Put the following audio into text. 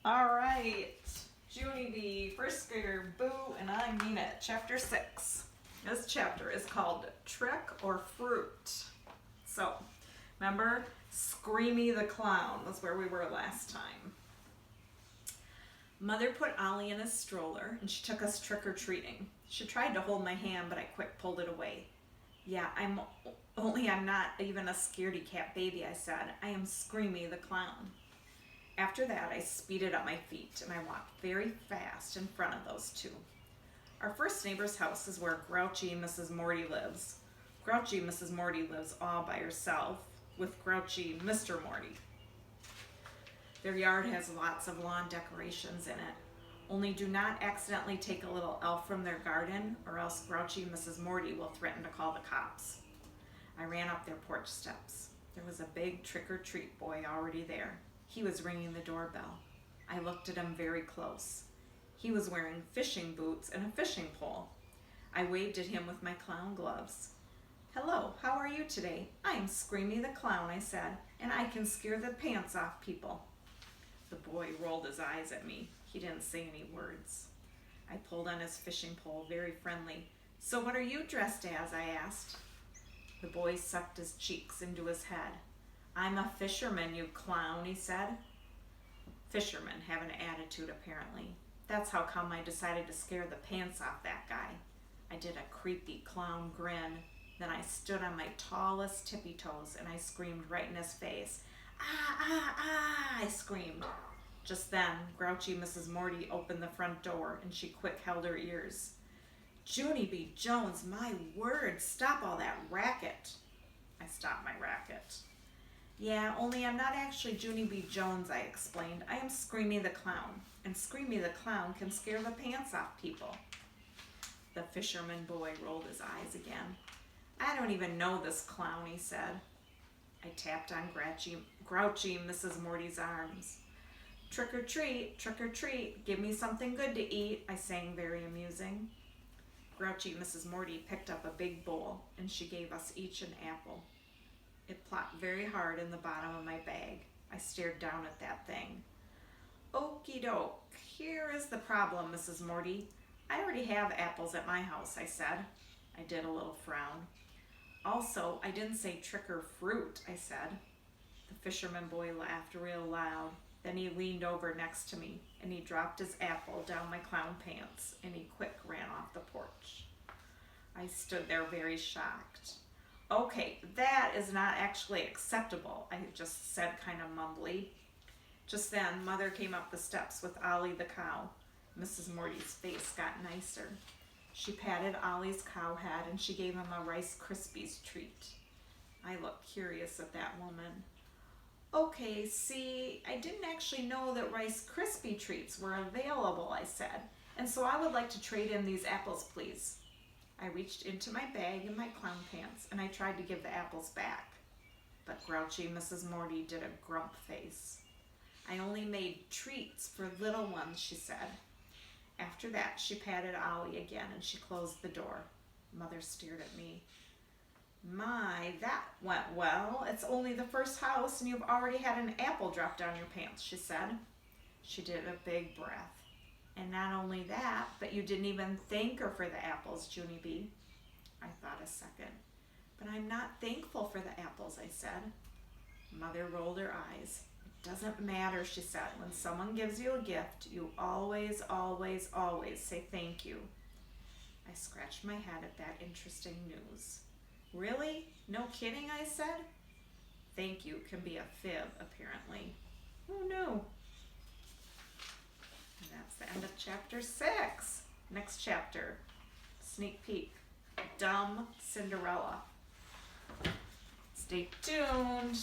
All right, Junie B, first grader, boo, and I mean it, chapter 6. This chapter is called Trick or Fruit. So, remember, Screamy the Clown was where we were last time. Mother put Ollie in a stroller and she took us trick-or-treating. She tried to hold my hand, but I quick pulled it away. Yeah, I'm not even a scaredy cat baby, I said. I am Screamy the Clown. After that, I speeded up my feet and I walked very fast in front of those two. Our first neighbor's house is where grouchy Mrs. Morty lives. Grouchy Mrs. Morty lives all by herself with grouchy Mr. Morty. Their yard has lots of lawn decorations in it. Only do not accidentally take a little elf from their garden or else grouchy Mrs. Morty will threaten to call the cops. I ran up their porch steps. There was a big trick-or-treat boy already there. He was ringing the doorbell. I looked at him very close. He was wearing fishing boots and a fishing pole. I waved at him with my clown gloves. Hello, how are you today? I am Screamy the Clown, I said, and I can scare the pants off people. The boy rolled his eyes at me. He didn't say any words. I pulled on his fishing pole, very friendly. So what are you dressed as? I asked. The boy sucked his cheeks into his head. I'm a fisherman, you clown, he said. Fishermen have an attitude, apparently. That's how come I decided to scare the pants off that guy. I did a creepy clown grin. Then I stood on my tallest tippy toes and I screamed right in his face. Ah, ah, ah, I screamed. Just then, grouchy Mrs. Morty opened the front door and she quick held her ears. Junie B Jones, my word, stop all that racket. I stopped my racket. Yeah, only I'm not actually Junie B Jones, I explained. I am Screamy the Clown, and Screamy the Clown can scare the pants off people. The fisherman boy rolled his eyes again. I don't even know this clown, he said. I tapped on grouchy Mrs. Morty's arms. Trick or treat, give me something good to eat, I sang, very amusing. Grouchy Mrs. Morty picked up a big bowl, and she gave us each an apple. It plopped very hard in the bottom of my bag. I stared down at that thing. Okie doke, here is the problem, Mrs. Morty. I already have apples at my house, I said. I did a little frown. Also, I didn't say trick or fruit, I said. The fisherman boy laughed real loud. Then he leaned over next to me, and he dropped his apple down my clown pants, and he quick ran off the porch. I stood there very shocked. Okay, that is not actually acceptable, I just said kind of mumbly. Just then, Mother came up the steps with Ollie the cow. Mrs. Morty's face got nicer. She patted Ollie's cow head and she gave him a Rice Krispies treat. I looked curious at that woman. Okay, see, I didn't actually know that Rice Krispie treats were available, I said, and so I would like to trade in these apples, please. I reached into my bag in my clown pants and I tried to give the apples back. But grouchy Mrs. Morty did a grump face. I only made treats for little ones, she said. After that, she patted Ollie again and she closed the door. Mother stared at me. My, that went well. It's only the first house and you've already had an apple drop down your pants, she said. She did a big breath. And not only that, but you didn't even thank her for the apples, Junie B. I thought a second. But I'm not thankful for the apples, I said. Mother rolled her eyes. It doesn't matter, she said. When someone gives you a gift, you always, always, always say thank you. I scratched my head at that interesting news. Really? No kidding, I said. Thank you can be a fib, apparently. Who knew? And that's the end of chapter 6. Next chapter, sneak peek, Dumb Cinderella. Stay tuned.